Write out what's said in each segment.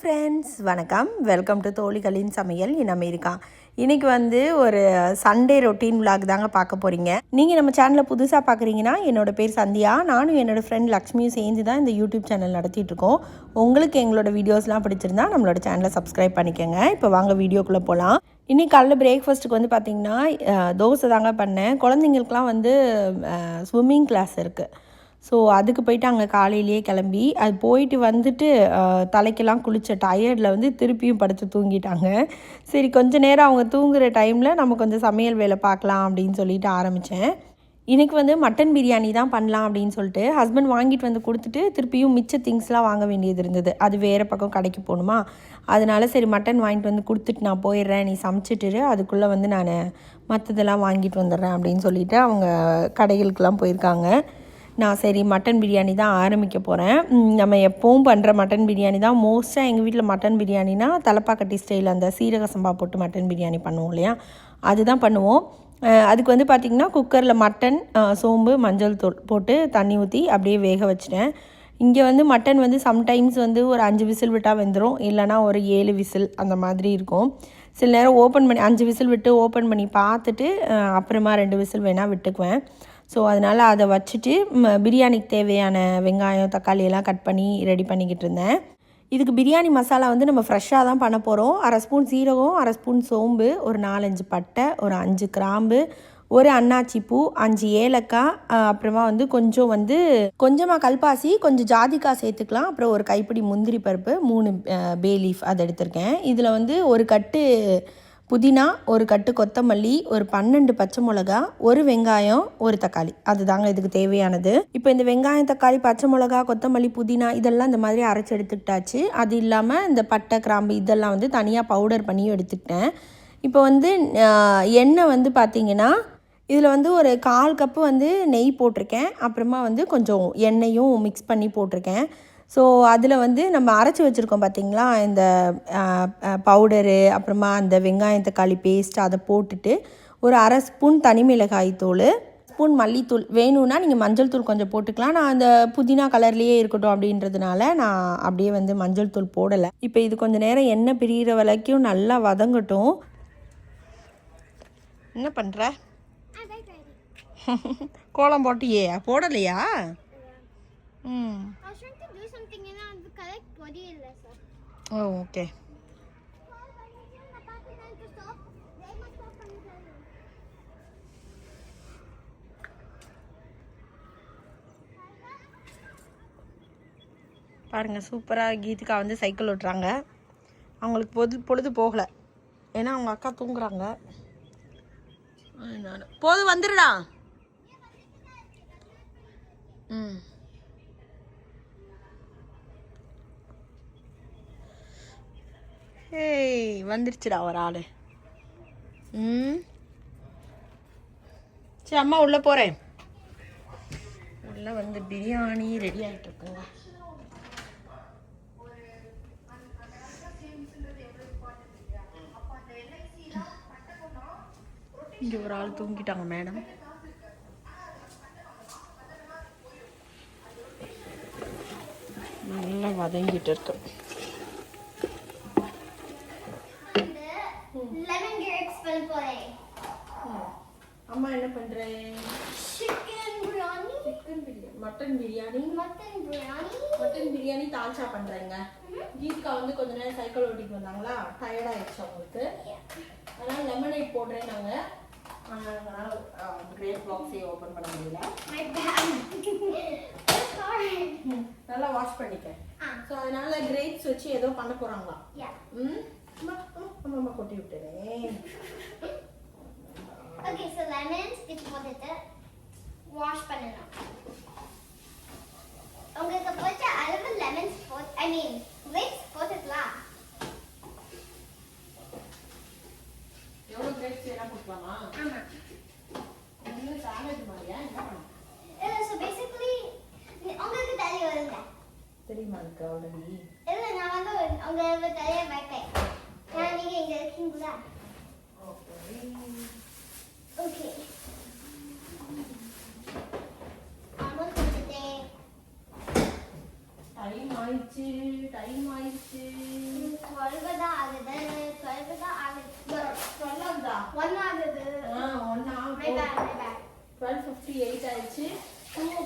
Friends, வணக்கம். Welcome to தோழிகளின் சமையல் in America. இன்றைக்கி ஒரு சண்டே ரொட்டீன் விலாக் தாங்க பார்க்க போகிறீங்க. நீங்கள் நம்ம சேனலில் புதுசாக பார்க்குறீங்கன்னா, என்னோடய பேர் சந்தியா. நானும் என்னோடய ஃப்ரெண்ட் லக்ஷ்மியும் சேர்ந்து தான் இந்த யூடியூப் சேனல் நடத்திட்டுருக்கோம். உங்களுக்கு எங்களோட வீடியோஸ்லாம் பிடிச்சிருந்தா நம்மளோட சேனலை சப்ஸ்கிரைப் பண்ணிக்கோங்க. இப்போ வாங்க வீடியோக்குள்ளே போகலாம். இன்றைக்கி காலையில் பிரேக்ஃபாஸ்ட்டுக்கு பார்த்திங்கன்னா தோசை தாங்க பண்ணேன். குழந்தைங்களுக்குலாம் ஸ்விம்மிங் கிளாஸ் இருக்குது. ஸோ அதுக்கு போயிட்டு அங்கே காலையிலேயே கிளம்பி அது போயிட்டு வந்துட்டு தலைக்கெல்லாம் குளித்த டயர்டில் திருப்பியும் படுத்து தூங்கிட்டாங்க. சரி, கொஞ்சம் நேரம் அவங்க தூங்குகிற டைமில் நம்ம கொஞ்சம் சமையல் வேலை பார்க்கலாம் அப்படின்னு சொல்லிட்டு ஆரம்பித்தேன். இன்றைக்கி மட்டன் பிரியாணி தான் பண்ணலாம் அப்படின்னு சொல்லிட்டு ஹஸ்பண்ட் வாங்கிட்டு கொடுத்துட்டு திருப்பியும் மிச்ச திங்ஸ்லாம் வாங்க வேண்டியது இருந்தது. அது வேறு பக்கம் கடைக்கு போகணுமா, அதனால சரி மட்டன் வாங்கிட்டு கொடுத்துட்டு நான் போயிடுறேன், நீ சமைச்சிட்டு அதுக்குள்ளே நான் மற்றதெல்லாம் வாங்கிட்டு வந்துடுறேன் அப்படின்னு சொல்லிவிட்டு அவங்க கடைகளுக்கெல்லாம் போயிருக்காங்க. நான் சரி மட்டன் பிரியாணி தான் ஆரம்பிக்க போகிறேன். நம்ம எப்போவும் பண்ணுற மட்டன் பிரியாணி தான். மோஸ்ட்டாக எங்கள் வீட்டில் மட்டன் பிரியாணினா தலப்பாக்கட்டி ஸ்டைல் அந்த சீரக சம்பா போட்டு மட்டன் பிரியாணி பண்ணுவோம் இல்லையா, அதுதான் பண்ணுவோம். அதுக்கு பார்த்திங்கன்னா குக்கரில் மட்டன், சோம்பு, மஞ்சள் தூள் போட்டு தண்ணி ஊற்றி அப்படியே வேக வச்சிட்டேன். இங்கே மட்டன் சம்டைம்ஸ் ஒரு 5 விசில் விட்டால் வெந்துடும், இல்லைனா ஒரு 7 விசில் அந்த மாதிரி இருக்கும். சில நேரம் ஓப்பன் பண்ணி 5 விசில் விட்டு ஓப்பன் பண்ணி பார்த்துட்டு அப்புறமா 2 விசில் வேணால் விட்டுக்குவேன். ஸோ அதனால் அதை வச்சுட்டு பிரியாணிக்கு தேவையான வெங்காயம், தக்காளி எல்லாம் கட் பண்ணி ரெடி பண்ணிக்கிட்டு இருந்தேன். இதுக்கு பிரியாணி மசாலா நம்ம ஃப்ரெஷ்ஷாக தான் பண்ண போகிறோம். 1/2 ஸ்பூன் சீரகம், 1/2 ஸ்பூன் சோம்பு, ஒரு 4-5 பட்டை, ஒரு 5 கிராம்பு, ஒரு அன்னாச்சி பூ, 5 ஏலக்காய், அப்புறமா கொஞ்சமாக கல்பாசி, கொஞ்சம் ஜாதிக்காய் சேர்த்துக்கலாம். அப்புறம் ஒரு கைப்பிடி முந்திரி பருப்பு, 3 பே லீஃப் அதை எடுத்திருக்கேன். இதில் ஒரு கட்டு புதினா, ஒரு கட்டு கொத்தமல்லி, ஒரு 12 பச்சை மிளகா, ஒரு வெங்காயம், ஒரு தக்காளி, அதுதாங்க இதுக்கு தேவையானது. இப்போ இந்த வெங்காயம், தக்காளி, பச்சை மிளகா, கொத்தமல்லி, புதினா இதெல்லாம் இந்த மாதிரி அரைச்சி எடுத்துக்கிட்டாச்சு. அது இல்லாமல் இந்த பட்டை, கிராம்பு இதெல்லாம் தனியாக பவுடர் பண்ணியும் எடுத்துக்கிட்டேன். இப்போ எண்ணெய் பார்த்திங்கன்னா இதில் ஒரு 1/4 கப்பு நெய் போட்டிருக்கேன். அப்புறமா கொஞ்சம் எண்ணெயும் மிக்ஸ் பண்ணி போட்டிருக்கேன். ஸோ அதில் நம்ம அரைச்சி வச்சுருக்கோம் பார்த்திங்களா இந்த பவுடரு, அப்புறமா அந்த வெங்காயம் தக்காளி பேஸ்ட் அதை போட்டுட்டு ஒரு 1/2 ஸ்பூன் தனி மிளகாய் தூள், ஸ்பூன் மல்லித்தூள், வேணும்னா நீங்கள் மஞ்சள் தூள் கொஞ்சம் போட்டுக்கலாம். நான் அந்த புதினா கலர்லேயே இருக்கட்டும் அப்படின்றதுனால நான் அப்படியே மஞ்சள் தூள் போடலை. இப்போ இது கொஞ்சம் நேரம் எண்ணெய் பிரிகிற வரைக்கும் நல்லா வதங்கட்டும். என்ன பண்ணுற? கோலம் போட்டியே, போடலையா? ஓ, ஓகே. பாருங்க, சூப்பராக கீதிகா சைக்கிள் ஓட்டுறாங்க. அவங்களுக்கு பொழுது போகலை, ஏன்னா அவங்க அக்கா தூங்குறாங்க. போது வந்துடுடா. ஏய், வந்துருச்சுடா ஒரு ஆள். சரி, அம்மா உள்ளே போகிறேன். உள்ளே பிரியாணி ரெடி ஆகிட்டு இருக்குங்க. இங்கே ஒரு ஆள் தூங்கிட்டாங்க மேடம். நல்லா வதங்கிட்டு இருக்கு. அம்மா என்ன பண்றேன்? மட்டன் பிரியாணி தால்ச்சா பண்றேங்க. கீதிகா கொஞ்ச நேரம் சைக்கிள் ஓட்டிட்டு வந்தாங்களா, டயர்ட் ஆயிடுச்சு அவங்களுக்கு. அதனால லெமனேட் போடுறேன். நாங்கள் கிரேப் பாக்ஸே ஓப்பன் பண்ண முடியல. நல்லா வாஷ் பண்ணிட்டேன். ஸோ அதனால கிரேப்ஸ் வச்சு ஏதோ பண்ண போறாங்களா? அம்மா கொட்டி விட்டுறேன். Okay, so lemons இது போட்டுட்டு வாஷ் பண்ணனும். உங்களுக்கு பிடிச்ச அளவு lemons grapes போட்டுக்கலாம். எவ்வளவு grapes வேணா போட்டுக்கலாமா? ஆமா. இது சாலட் மாதிரியா என்ன பண்ணணும்? So basically உங்களுக்கு தெரிய வருங்க. தெரியுமா எனக்கு ஆல்ரெடி? இல்ல, நான் உங்களுக்கு தெரிய வைப்பேன். நீங்க இங்க இருக்கீங்களா? Okay. டைம் ஆயிடுச்சு.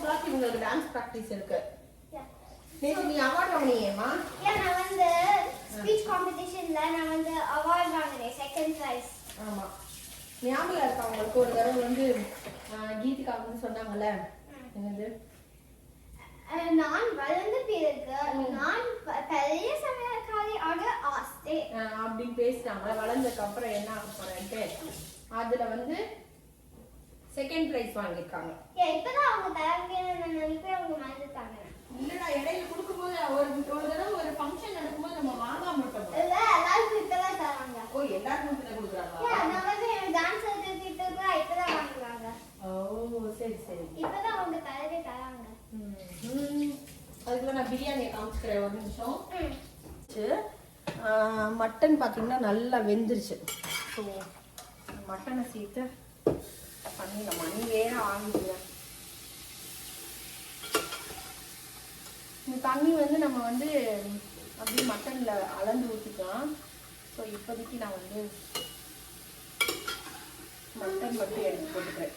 o'clock உங்களுக்கு டான்ஸ் பிராக்டிஸ் இருக்கு. Yeah. நேத்து நீ அவார்ட் வாங்கினியேமா? Yeah, நான் வந்து ஸ்பீச் காம்படிஷன்ல நான் வந்து அவார்ட் வாங்கினேன், செகண்ட் பிரைஸ். ஆமா. ஞாபகம் இருக்கா உங்களுக்கு? ஒரு தடவை வந்து கீதிகா வந்து சொன்னாங்கல்ல, என்னது நான் வளர்ந்த பிறகு நான் பெரிய சமையல்காரி ஆக ஆசை அப்படின்னு பேசிட்டாங்க. வளர்ந்ததுக்கு அப்புறம் என்ன ஆக போறேன்ட்டு அதுல வந்து செகண்ட் பிரைஸ் வாங்கியிருக்காங்க. இப்பதான் அவங்க தயாரிக்கணும்னு நினைப்பே அவங்க மறந்துட்டாங்க. இல்லடா, இடையில கொடுக்கும்போது ஒரு தடவை ஒரு ஃபங்க்ஷன் நடக்கும்போது நம்ம வாங்காம மாட்டோம். இல்ல, எல்லாருக்கும் இப்பதான் தராங்க. ஓ, எல்லாருக்கும் இப்பதான் கொடுக்குறாங்க. நான் வந்து டான்ஸ் எடுத்துட்டு இப்பதான் வாங்குறாங்க. ஓ, சரி சரி. இப்பதான் அவங்க தயாரிக்க தராங்க. அதுக்குள்ள நான் பிரியாணியை காமிச்சுக்கிறேன் ஒரு நிமிஷம். மட்டன் பார்த்தீங்கன்னா நல்லா வெந்துருச்சு. ஸோ மட்டனை சேர்த்து பண்ணிடலாம். மணி வேற ஆகுதுங்க. இந்த தண்ணி வந்து நம்ம வந்து அப்படியே மட்டனில் அளந்து ஊற்றிக்கலாம். ஸோ இப்போதைக்கு நான் வந்து மட்டன் மட்டும் எடுத்து போட்டுக்கிறேன்.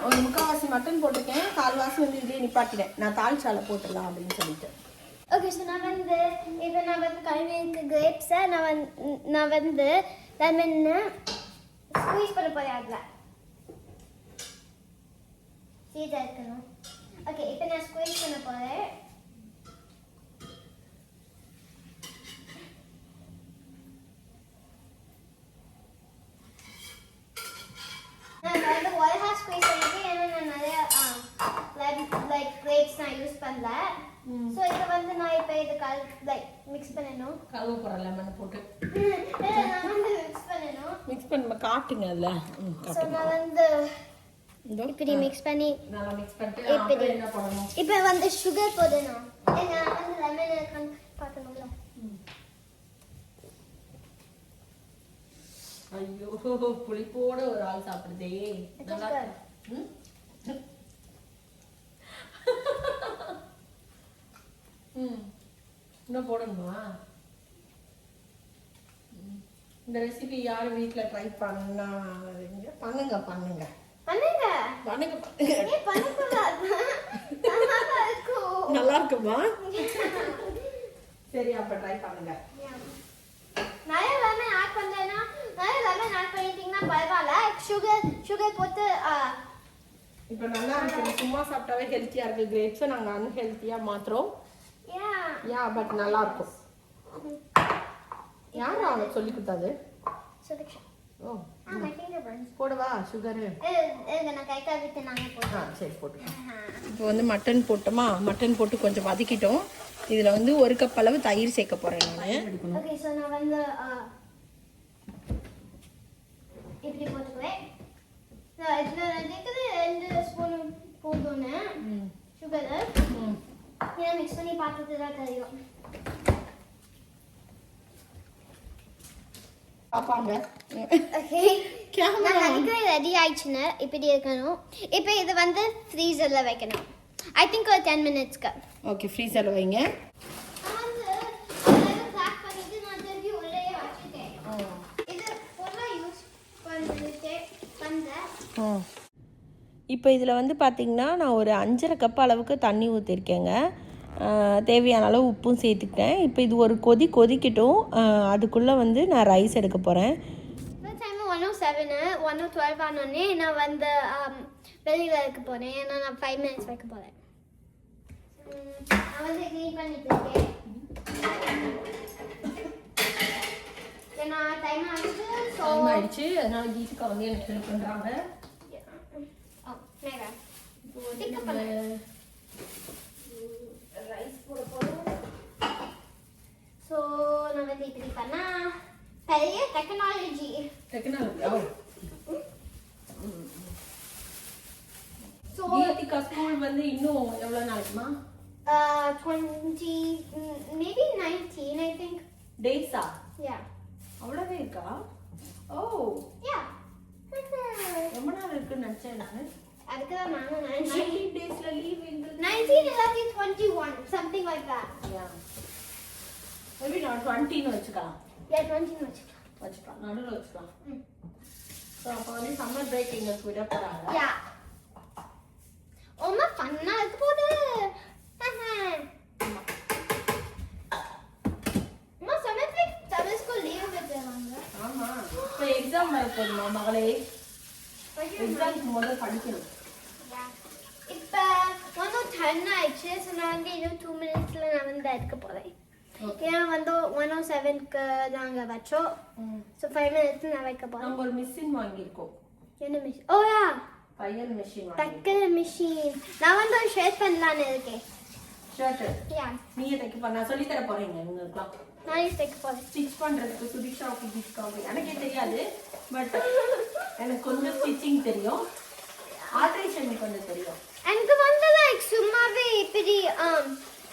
ஒரு முக்கால்வாசி மட்டன் போட்டுக்கேன், கால்வாசி வந்து இதே நிப்பாட்டினேன். நான் தாளிச்சால போட்டுடலாம் அப்படின்னு சொல்லிட்டு. ஓகே, ஸோ நான் வந்து இப்போ நான் வந்து கழுவிக்கு கிரேப்ஸை நான் வந்து லெமன்னு ஸ்குவீஸ் பண்ண போகிறேன். அதில் சீஸாக இருக்கணும். ஓகே, இப்போ நான் ஸ்குவீஸ் பண்ண போகிறேன். நான் வந்து ஒயிட் ஸ்குவீஸ் பண்ணிட்டு ஏன்னா நான் நிறைய லைக் கிரேப்ஸ் நான் யூஸ் பண்ணல. ஸோ இதை வந்து நான் இப்போ இது லைக் மிக்ஸ் பண்ணணும். கழுவு போகிறேன் லெமன் போட்டு நான் வந்து மிக்ஸ் பண்ணணும். மிக்ஸ் பண்ண காட்டுங்க அதில். ஸோ நான் வந்து இப்படி மிக்ஸ் பண்ணி நல்லா மிக்ஸ் பண்ணிட்டு அப்புறம் என்ன பண்ணணும்? இப்போ வந்து சுகர் போடணும். நான் வந்து லெமன் பார்க்கணும்ல. ஐயோ, புளிப்போட ஒரு ஆள் சாப்பிடுதே. நல்லா இன்னும் போடணுமா? இந்த ரெசிபி யாரும் வீட்டில் ட்ரை பண்ணுங்க. பண்ணுங்க பண்ணுங்க பண்ணுங்க பண்ணுங்க நல்லா இருக்குமா? சரி, அப்ப ட்ரை பண்ணுங்க. நிறைய லெமன் ஆட் பண்ணேன்னா நிறைய லெமன் ஆட் பண்ணிட்டீங்கன்னா பரவாயில்ல. சுகர் போட்டு இப்போ நல்லா இருக்கு. சும்மா சாப்பிட்டாவே ஹெல்த்தியா இருக்கு. கிரேப்ஸை நாங்கள் அன்ஹெல்த்தியா மாத்துறோம். யா பட் நல்லா இருக்கும். யாரும் அவனுக்கு சொல்லி கொடுத்தாது? ஓ, போடவா சுகரு? சரி போட்டு. இப்போ வந்து மட்டன் போட்டோமா? மட்டன் போட்டு கொஞ்சம் வதக்கிட்டோம். இதில் வந்து 1 கப் அளவு தயிர் சேர்க்க போகிறேன் நான். ஓகே, ஸோ நான் வந்து இப்படி போட்டுக்குவேன். இதில் 2 ஸ்பூன் போட்டோன்னு சுகரு இதை மிக்ஸ் பண்ணி பார்த்துட்டு தான் தெரியும். பாப்பாங்க. ஓகே, நான் நினைக்கிறேன் ரெடி ஆயிடுச்சுன்னு. இப்படி இருக்கணும். இப்போ இது வந்து ஃப்ரீசரில் வைக்கணும். ஐ திங்க் ஒரு 10 மினிட்ஸ்க்கு. ஓகே, ஃப்ரீசரில் வைங்க. இப்போ இதில் வந்து பார்த்திங்கன்னா நான் ஒரு 5.5 கப் அளவுக்கு தண்ணி ஊற்றிருக்கேங்க. தேவையான அளவு உப்பும் சேர்த்துக்கிட்டேன். இப்போ இது ஒரு கொதிக்கட்டும். அதுக்குள்ளே வந்து நான் ரைஸ் எடுக்க போகிறேன். 1:12 ஆனோடனே நான் வந்து வெளியில் வைக்க போகிறேன். ஏன்னா நான் 5 மினிட்ஸ் வைக்க போகிறேன். நான் வந்து க்ளீன் பண்ணிட்டு இருக்கேன். ஏன்னா டைம் ஆயிடுச்சு. அதனால கீதிகா வந்து எனக்கு ஹெல்ப் பண்ணுறாங்க. ரைஸ் போட போகிறோம். ஸோ நான் வந்து இப்படி பண்ணா பெரிய டெக்னாலஜி. ஸோ கீதிகா ஸ்கூல் வந்து இன்னும் எவ்வளோ நாளைக்குமா? 20 maybe 19 I think. டேஸா? Yeah. அவ்வளோவே இருக்கா? ஓ Yeah. ரொம்ப நாள் இருக்குன்னு நினச்சேன் நான். அதுக்கு தான் நானும் நினைச்சேன். 19 daysல லீவ் எங்களுக்கு. 19 இல்லாட்டி 21 something like that. Yeah. Maybe நான் 20ன்னு வச்சுக்கலாம். Yeah, 20 வச்சுக்கலாம். நடுவில் வச்சுக்கலாம். ஸோ அப்போ வந்து சம்மர் பிரேக் எங்களுக்கு விட போகிறாங்க. Yeah. ரொம்ப ஃபன்னா இருக்க போகுது. அம்மா சமயத்துல தமிழ் ஸ்கூல் லீவ் விட்டுறாங்க. ஆமா இப்போ எக்ஸாம் வர போதுமா மகளே? எக்ஸாம்க்கு முதல்ல படிக்கணும். இப்போ 1:10 ஆயிடுச்சு. ஸோ நான் வந்து இன்னும் 2 மினிட்ஸ்ல நான் வந்து எடுக்க போறேன். ஏன்னா வந்து 107க்கு நாங்கள் வச்சோம். ஸோ 5 மினிட்ஸ் நான் வைக்க போறேன். நாங்கள் ஒரு மிஷின் வாங்கியிருக்கோம். என்ன மிஷின்? ஓ யா, தையல் மிஷின். தைக்கிற மிஷின். நான் வந்து ஒரு ஷர்ட் பண்ணலான்னு இருக்கேன். ஷர்ட் யா, நீங்க தைக்க நான் சொல்லி தர போறேங்க உங்களுக்குலாம். நானே தைக்க போறேன். ஸ்டிச் பண்றதுக்கு சுதிக்ஷாவுக்கு கிஃப்ட்காக எனக்கே தெரியாது, பட் எனக்கு கொஞ்சம் ஸ்டிச்சிங் தெரியும், ஆல்ட்ரேஷன் கொஞ்சம் தெரியும். எனக்கு வந்து லைக் சும்மாவே இப்படி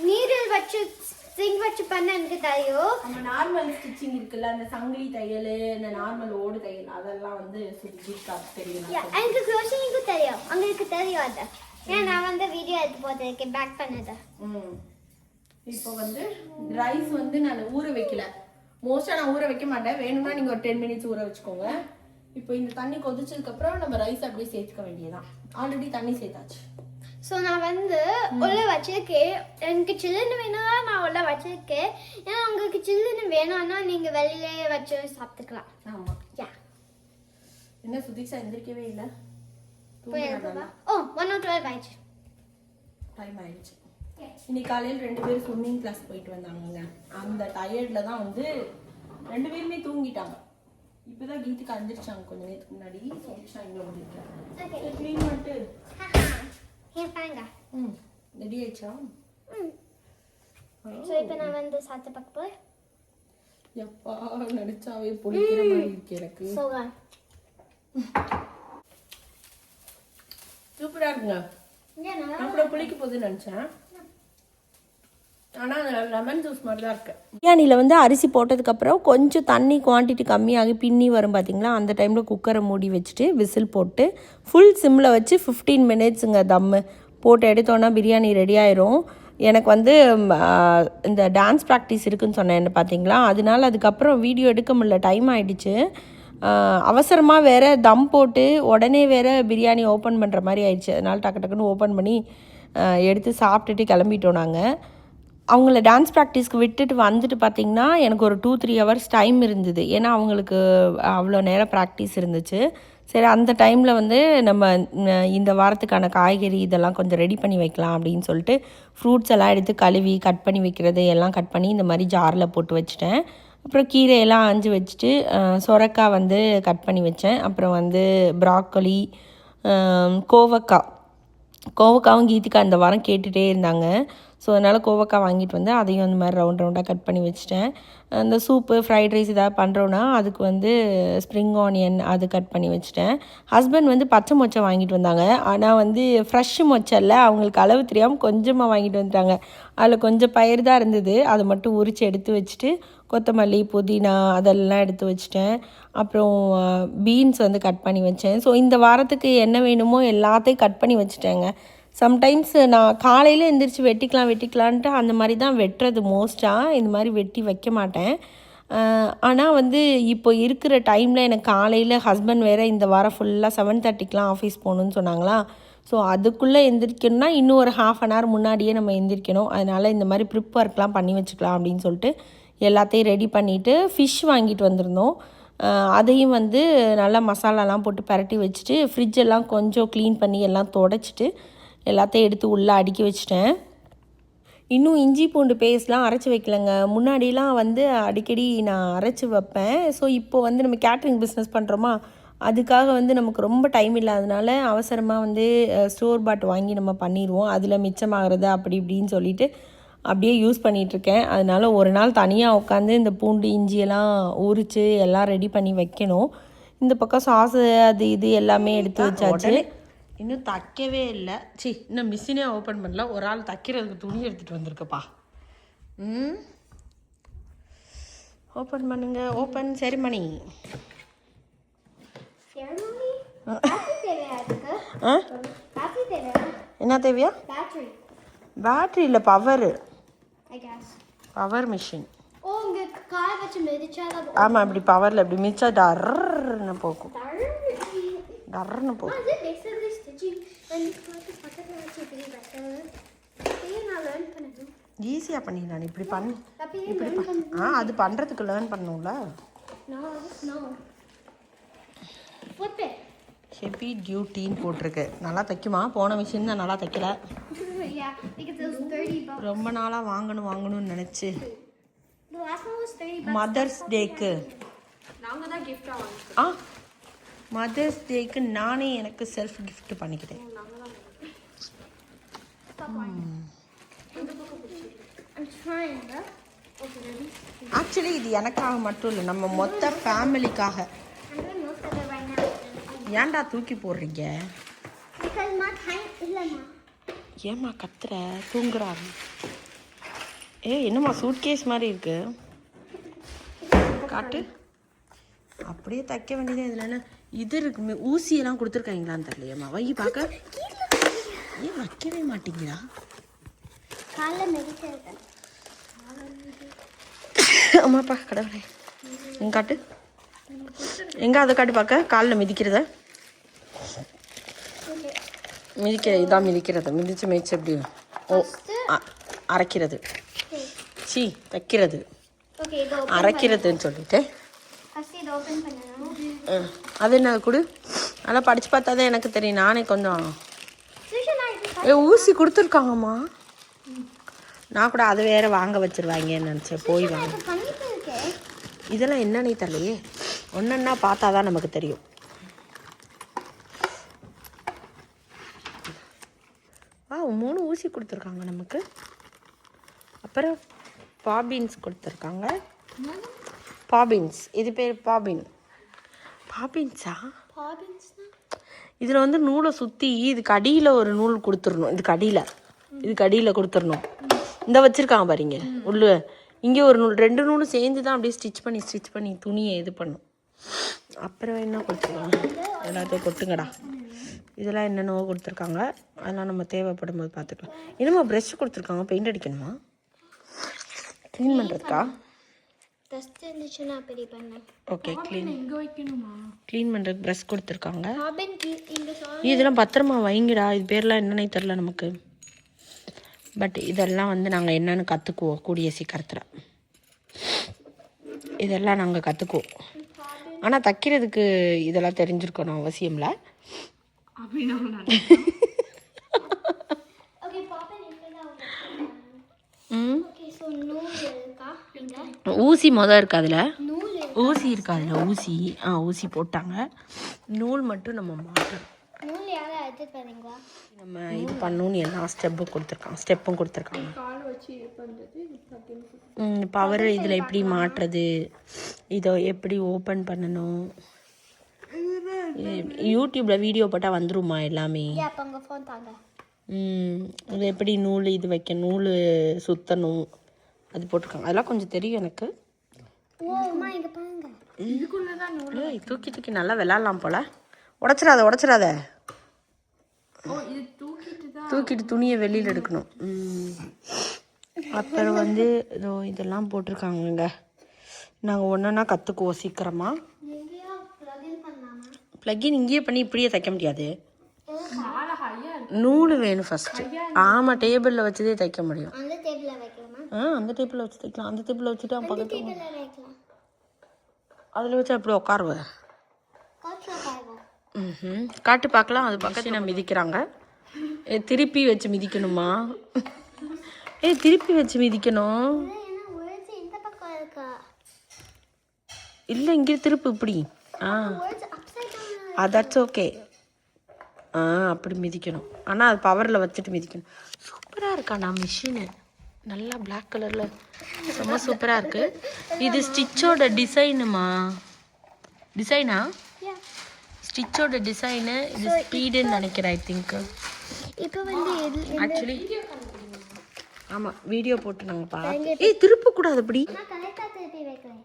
நீடில் வச்சு ஸ்ட்ரிங் வச்சு பண்ண எனக்கு தெரியும். நம்ம நார்மல் ஸ்டிச்சிங் இருக்குல்ல, அந்த சங்கிலி தையல், இந்த நார்மல் ஓடு தையல், அதெல்லாம் வந்து சுதிக்ஷாவுக்கு தெரியும். எனக்கு க்ரோஷிங்கும் தெரியும், உங்களுக்கு தெரியும் அது. ஏன்னா நான் வந்து வீடியோ எடுத்து போட்டிருக்கேன் பேக் பண்ணது. இப்போ வந்து ரைஸ் வந்து நான் ஊற வைக்கல, மோஸ்டா நான் ஊற வைக்க மாட்டேன். வேணும்னா நீங்க ஒரு 10 மினிட்ஸ் ஊற வச்சுக்கோங்க. இப்போ இந்த தண்ணி கொதிச்சதுக்கு அப்புறம் நம்ம ரைஸ் அப்படியே சேர்த்துக்க வேண்டியதான். ஆல்ரெடி தண்ணி சேர்த்தாச்சு. ஸோ நான் வந்து உள்ள வச்சிருக்கேன். எனக்கு சில்லுன்னு வேணும்னா நான் உள்ள வச்சிருக்கேன். ஏன்னா உங்களுக்கு சில்லுன்னு வேணும்னா நீங்க வெளியிலே வச்சு சாப்பிட்டுக்கலாம். ஆமா. யா, என்ன சுதிக்ஷா எந்திரிக்கவே இல்லை? ஓ 1:12 ஆயிடுச்சு. டைம் ஆயிடுச்சு. இன்னைக்கு காலையில் 2 பேரும் ஸ்விம்மிங் கிளாஸ் போயிட்டு வந்தாங்க. அந்த டயர்ட்ல தான் வந்து 2 பேருமே தூங்கிட்டாங்க. இப்பதான் கீத்துக்கு அந்திரிச்சாங்க கொஞ்ச நேரத்துக்கு முன்னாடி. சுதிக்ஷா இங்க வந்துருக்காங்க. க்ளீன் பண்ணிட்டு பாருங்க. ரெடி ஆயிடுச்சா? ஸோ இப்போ நான் வந்து சாப்பிட்டு பார்க்க போறேன். எப்பா நடிச்சாவே பொழிக்கிற மாதிரி இருக்கு எனக்கு. சூப்பரா இருக்குங்க. நான் கூட புளிக்க போகுதுன்னு நினைச்சேன், ஆனால் லெமன் ஜூஸ் மாதிரி தான் இருக்கு. பிரியாணியில் வந்து அரிசி போட்டதுக்கப்புறம் கொஞ்சம் தண்ணி குவான்டிட்டி கம்மியாகி பின்னி வரும் பார்த்தீங்களா, அந்த டைமில் குக்கரை மூடி வச்சுட்டு விசில் போட்டு ஃபுல் சிம்மில் வச்சு 15 மினிட்ஸுங்க தம்மு போட்டு எடுத்தோன்னா பிரியாணி ரெடி ஆயிரும். எனக்கு வந்து இந்த டான்ஸ் ப்ராக்டிஸ் இருக்குதுன்னு சொன்னேன் பார்த்தீங்களா, அதனால அதுக்கப்புறம் வீடியோ எடுக்க முடியல, டைம் ஆகிடுச்சு. அவசரமாக வேறு தம் போட்டு உடனே வேறு பிரியாணி ஓப்பன் பண்ணுற மாதிரி ஆயிடுச்சு. அதனால் டக்கு டக்குன்னு ஓப்பன் பண்ணி எடுத்து சாப்பிட்டுட்டு கிளம்பிட்டோம் நாங்கள். அவங்கள டான்ஸ் ப்ராக்டிஸ்க்கு விட்டுட்டு வந்துட்டு பார்த்திங்கன்னா எனக்கு ஒரு 2-3 ஹவர்ஸ் டைம் இருந்தது. ஏன்னா அவங்களுக்கு அவ்வளோ நேரம் ப்ராக்டிஸ் இருந்துச்சு. சரி, அந்த டைமில் வந்து நம்ம இந்த வாரத்துக்கான காய்கறி இதெல்லாம் கொஞ்சம் ரெடி பண்ணி வைக்கலாம் அப்படின்னு சொல்லிட்டு ஃப்ரூட்ஸ் எல்லாம் எடுத்து கழுவி கட் பண்ணி வைக்கிறது எல்லாம் கட் பண்ணி இந்த மாதிரி ஜாரில் போட்டு வச்சுட்டேன். அப்புறம் கீரையெல்லாம் ஆஞ்சு வச்சுட்டு சொரக்காய் வந்து கட் பண்ணி வச்சேன். அப்புறம் வந்து ப்ராக்கோலி, கோவக்காவும் கீத்துக்கா இந்த வாரம் கேட்டுகிட்டே இருந்தாங்க. ஸோ அதனால் கோவக்காய் வாங்கிட்டு வந்து அதையும் அந்த மாதிரி ரவுண்டாக கட் பண்ணி வச்சுட்டேன். அந்த சூப்பு ஃப்ரைட் ரைஸ் ஏதாவது பண்ணுறோன்னா அதுக்கு வந்து ஸ்ப்ரிங் ஆனியன் அது கட் பண்ணி வச்சுட்டேன். ஹஸ்பண்ட் வந்து பச்சை மொச்சை வாங்கிட்டு வந்தாங்க. ஆனால் வந்து ஃப்ரெஷ்ஷு மொச்சல்ல, அவங்களுக்கு அளவு தெரியாமல் கொஞ்சமாக வாங்கிட்டு வந்துட்டாங்க. அதில் கொஞ்சம் பயிர் தான் இருந்தது, அதை மட்டும் உரித்து எடுத்து வச்சுட்டு கொத்தமல்லி புதினா அதெல்லாம் எடுத்து வச்சுட்டேன். அப்புறம் பீன்ஸ் வந்து கட் பண்ணி வச்சேன். ஸோ இந்த வாரத்துக்கு என்ன வேணுமோ எல்லாத்தையும் கட் பண்ணி வச்சுட்டேங்க. சம்டைம்ஸ் நான் காலையில் எழுந்திரிச்சு வெட்டிக்கலான்ட்டு அந்த மாதிரி தான் வெட்டுறது மோஸ்ட்டாக. இந்த மாதிரி வெட்டி வைக்க மாட்டேன். ஆனால் வந்து இப்போ இருக்கிற டைமில் எனக்கு காலையில் ஹஸ்பண்ட் வேறு இந்த வாரம் ஃபுல்லாக 7:30க்கெலாம் ஆஃபீஸ் போகணுன்னு சொன்னாங்களா. ஸோ அதுக்குள்ளே எந்திரிக்கணும்னா இன்னும் ஒரு 1/2 அன் ஹவர் முன்னாடியே நம்ம எந்திரிக்கணும். அதனால் இந்த மாதிரி ப்ரிப் ஒர்க்லாம் பண்ணி வச்சுக்கலாம் அப்படின்னு சொல்லிட்டு எல்லாத்தையும் ரெடி பண்ணிவிட்டு ஃபிஷ் வாங்கிட்டு வந்திருந்தோம். அதையும் வந்து நல்லா மசாலாலாம் போட்டு பரட்டி வச்சுட்டு ஃப்ரிட்ஜெல்லாம் கொஞ்சம் க்ளீன் பண்ணி எல்லாம் துடைச்சிட்டு எல்லாத்தையும் எடுத்து உள்ளே அடுக்கி வச்சிட்டேன். இன்னும் இஞ்சி பூண்டு பேஸ்ட்லாம் அரைச்சி வைக்கலைங்க. முன்னாடிலாம் வந்து அடிக்கடி நான் அரைச்சி வைப்பேன். ஸோ இப்போ வந்து நம்ம கேட்ரிங் பிஸ்னஸ் பண்ணுறோமா, அதுக்காக வந்து நமக்கு ரொம்ப டைம் இல்லாதனால அவசரமாக வந்து ஸ்டோர் பாட் வாங்கி நம்ம பண்ணிடுவோம். அதில் மிச்சமாகிறது அப்படி இப்படின்னு சொல்லிட்டு அப்படியே யூஸ் பண்ணிகிட்ருக்கேன். அதனால் ஒரு நாள் தனியாக உட்காந்து இந்த பூண்டு இஞ்சியெல்லாம் உரித்து எல்லாம் ரெடி பண்ணி வைக்கணும். இந்த பக்கம் சாஸு அது இது எல்லாமே எடுத்து வச்சாச்சு. இன்னும் தைக்கவே இல்லை. இன்னும் மிஷினே ஓப்பன் பண்ணல. ஒரு ஆள் தைக்கிறதுக்கு துணி எடுத்துகிட்டு வந்திருக்குப்பா. ஓப்பன் பண்ணுங்க. Open ceremony. என்ன தேவையா? பேட்டரி இல்லை, பவரு. Power machine. ஆமாம், இப்படி பவரில் இப்படி மிச்சா டர்ன்னு போகும். டர்ன்னு போகும். நான் லேர்ன் பண்ணணும். ஈஸியாக பண்ணி நான் இப்படி பண்ணி அப்பயே இப்படி learn பண்ணணும். அது பண்ணுறதுக்கு லேர்ன் பண்ணணும்ல. No. Flip it. ஹெவி டியூட்டின்னு போட்டிருக்கு. நல்லா தைக்குமா? போன மிஷின் தான் நல்லா தைக்கல. Yeah, because it was $30. ரொம்ப நாளாக வாங்கணும்னு நினச்சி The last one was $30. Mothers டேக்கு நாங்கள் தான் கிஃப்டாக வாங்கிக்கிறோம். மதர்ஸ் டேக்கு நானே எனக்கு செல்ஃப் gift பண்ணிக்கிட்டேன். I'm trying, bro. Okay, ready? Actually இது எனக்காக மட்டும் இல்லை, நம்ம மொத்த ஃபேமிலிக்காக. I'm doing most of it right now. ஏன்டா தூக்கி போடுறீங்க? Because my time இல்லைம்மா. ஏம்மா கத்துற? தூங்குறாரு. என்னம்மா சூட்கேஸ் மாதிரி இருக்கு, காட்டு. அப்படியே தைக்க வேண்டியது. இதில் என்ன இது இருக்கு? ஊசியெல்லாம் கொடுத்துருக்காங்களான்னு தெரியலையம்மா. வை பார்க்க. ஏன் வைக்கவே மாட்டீங்களா? காலைல மெடிக்கிறது. அம்மாப்பா கடவுளே. எங்க காட்டு, எங்க அதை காட்டு பார்க்க. காலில் மிதிக்கிறத இதான் மிதிக்கிறது. மிதிச்சு எப்படி அரைக்கிறது. சி தைக்கிறது, Okay, இதோ அரைக்கிறதுன்னு சொல்லிட்டு. ஃபர்ஸ்ட் இதை ஓபன் பண்ணணும். அது என்ன கொடு. அதெல்லாம் படித்து பார்த்தா தான் எனக்கு தெரியும். நானே கொஞ்சம் Susha, ஊசி கொடுத்துருக்காங்கம்மா. நான் கூட அது வேற வாங்க வச்சிருவாங்கன்னு நினச்சேன். போய் வாங்க. பண்ணிட்டு இருக்கேன். இதெல்லாம் என்னன்னே தெரியலையே. ஒன்றா பார்த்தா தான் நமக்கு தெரியும். வா, 3 ஊசி கொடுத்துருக்காங்க நமக்கு. அப்புறம் பாபின்ஸ் கொடுத்துருக்காங்க. பாபின்ஸ், இது பேர் பாபின். பாபின்ஸா? இதில் வந்து நூலை சுற்றி இதுக்கு அடியில் ஒரு நூல் கொடுத்துடணும். இதுக்கு அடியில் கொடுத்துடணும். இந்த வச்சுருக்காங்க பாருங்க உள்ள. இங்கே ஒரு நூல், 2 நூலும் சேர்ந்து தான் அப்படியே ஸ்டிச் பண்ணி துணியை இது பண்ணும். அப்புறம் என்ன கொடுத்துருக்காங்க? எல்லாத்தையும் கொட்டுங்கடா. இதெல்லாம் என்னென்னவோ கொடுத்துருக்காங்க. அதெல்லாம் நம்ம தேவைப்படும் போது பார்த்துக்கலாம். என்னம்மா ப்ரெஷ் கொடுத்துருக்காங்க? பெயிண்ட் அடிக்கணுமா? க்ளீன் பண்ணுறதுக்கா? டஸ்ட் இருந்துச்சுன்னா பெரிய பண்ணேன். ஓகே, க்ளீன் பண்ணுறதுக்கு ப்ரெஷ் கொடுத்துருக்காங்க. ராபின் இந்த இதெல்லாம் பத்திரமா வைங்கடா. இது பேர்லாம் என்னன்னே தெரில நமக்கு. பட் இதெல்லாம் வந்து நாங்கள் என்னென்னு கற்றுக்குவோம் கூடிய சீக்கிரத்தில். இதெல்லாம் நாங்கள் கற்றுக்குவோம். ஆனால் தைக்கிறதுக்கு இதெல்லாம் தெரிஞ்சிருக்கணும் அவசியம்ல. ஓகே பாப்பன் இப்பதான் ம், ஓகே சோ நூல் இருக்கா? இங்க ஊசி மொதல் இருக்கு. அதில் நூல் ஊசி இருக்கு. அதில் ஊசி போட்டாங்க. நூல் மட்டும் நம்ம மாட்டோம். நூல் யாரா எடுத்து தரீங்களா? நம்ம இது பண்ணணும்னு எல்லா ஸ்டெப்பும் கொடுத்துருக்காங்க. கால் வச்சு பண்ணுறது பவர் இதில் எப்படி மாட்டுறது, இதை எப்படி ஓப்பன் பண்ணணும். யூடியூப்பில் வீடியோ போட்டால் வந்துருமா எல்லாமே. அப்ப உங்க ஃபோன் தாங்க. இது எப்படி நூல் இது வைக்க, நூல் சுற்றணும், அது போட்டிருக்காங்க. அதெல்லாம் கொஞ்சம் தெரியும் எனக்கு. ஓ அம்மா இங்க பாருங்க. இதுக்குள்ளே தான் நூல். தூக்கி நல்லா விளாட்லாம் போல். உடச்சிடாத. இது தூக்கிட்டு தான் தூக்கிட்டு துணியை வெளியில் எடுக்கணும். அப்புறம் வந்து இதெல்லாம் போட்டிருக்காங்கங்க. நாங்கள் ஒன்றா கற்றுக்குவோம் சீக்கிரமாக. எங்கயா ப்ளகின் பண்ணலாமா? ப்ளக்கின் இங்கேயே பண்ணி இப்படியே தைக்க முடியாது. மேலே ஹையாக நூல் வேணும் ஃபஸ்ட்டு. ஆமாம், டேபிளில் வச்சதே தைக்க முடியும். அந்த டேபிள்ல வைக்கலாமா? அந்த டேபிளில் வச்சு தைக்கலாம். அந்த டேபிளில் வச்சுட்டு பக்கத்து டேபிள்ல வைக்கலாம். அதில் வச்சு அப்படி உட்காருவேன். காட்ல பாருங்க. காட்டு பார்க்கலாம். அது பக்கத்து நான் மிதிக்கிறாங்க. திருப்பி வச்சு மிதிக்கணுமா? திருப்பி வச்சு மிதிக்கணும். ஏன்னா words இந்த பக்கம் இருக்கா? இல்லை, இங்கே திருப்பு இப்படி. Words upside down. அதாச்சும் ஓகே. அப்படி மிதிக்கணும். ஆனால் அது பவரில் வச்சுட்டு மிதிக்கணும். சூப்பராக இருக்காண்ணா மிஷினு. நல்லா பிளாக் கலரில் ரொம்ப சூப்பராக இருக்குது. இது ஸ்டிச்சோட டிசைனா? Yeah. ஸ்டிச்சோட டிசைனு. இது ஸ்பீடுன்னு நினைக்கிறேன். ஐ திங்க் இப்போ வந்து ஆக்சுவலி ஆமாம், வீடியோ போட்டு நாங்கள் பார்த்து. திருப்பக்கூடாது அப்படி. நான் கரெக்டாக திருப்பி வைக்கிறேன்.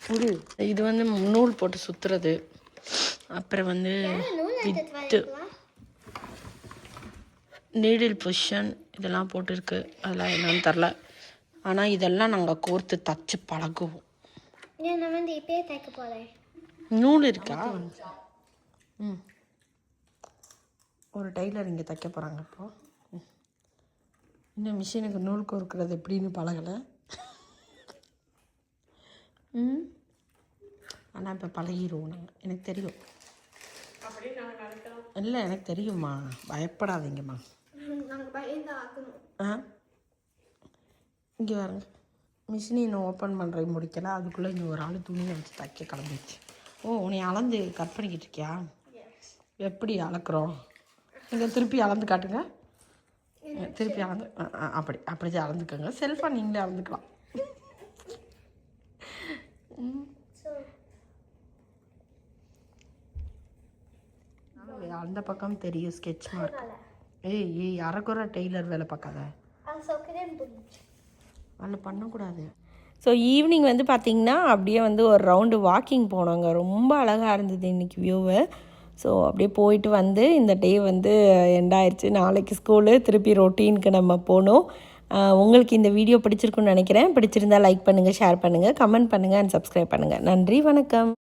புரி. இது வந்து நூல் போட்டு சுற்றுறது. அப்புறம் வந்து நூல் எடுத்து வைக்கலாம். நீடில் பொசிஷன் இதெல்லாம் போட்டிருக்கு. அதெல்லாம் என்னன்னு தெரில. ஆனால் இதெல்லாம் நாங்கள் கோர்த்து தச்சு பழகுவோம். நான் வந்து இப்பயே தைக்க போகிறேன். நூல் இருக்கா? ஒரு டெய்லர் இங்கே தைக்க போகிறாங்க இப்போது. இன்னும் மிஷினுக்கு நூல் கோர்க்கிறது எப்படின்னு பழகலை. ஆனால் இப்போ பழகிடுவோம் நாங்கள். எனக்கு தெரியும். இல்லை எனக்கு தெரியும்மா, பயப்படாதீங்கம்மா. நாங்கள் பயந்து ஆக்கணும். இங்கே வாருங்க, மிஷினை இன்னும் ஓப்பன் பண்ணுறது முடிக்கல, அதுக்குள்ளே இங்கே ஒரு ஆள் துணியை வச்சு தைக்க கிளம்பிடுச்சு. ஓ, உன்னை அளந்து கட் பண்ணிக்கிட்டு இருக்கியா? எப்படி அளக்குறோம்? இங்கே திருப்பி அளந்து காட்டுங்க. திருப்பி அளந்து அப்படி அளந்துக்கோங்க. செல்ஃபாக நீங்களே அளந்துக்கலாம். அந்த பக்கம் தெரியும் ஸ்கெட்ச் மார்க். ஏய் அரைக்குறை டெய்லர் வேலை பார்க்காத, வேலை பண்ணக்கூடாது. ஸோ ஈவினிங் வந்து பார்த்திங்கன்னா அப்படியே வந்து ஒரு ரவுண்டு வாக்கிங் போனோங்க. ரொம்ப அழகாக இருந்தது இன்றைக்கி வியூவு. ஸோ அப்படியே போயிட்டு வந்து இந்த டே வந்து எண்ட் ஆயிடுச்சு. நாளைக்கு ஸ்கூலு, திருப்பி ரொட்டீனுக்கு நம்ம போகணும். உங்களுக்கு இந்த வீடியோ பிடிச்சிருக்குன்னு நினைக்கிறேன். பிடிச்சிருந்தால் லைக் பண்ணுங்கள், ஷேர் பண்ணுங்கள், கமெண்ட் பண்ணுங்கள் அண்ட் சப்ஸ்கிரைப் பண்ணுங்கள். நன்றி, வணக்கம்.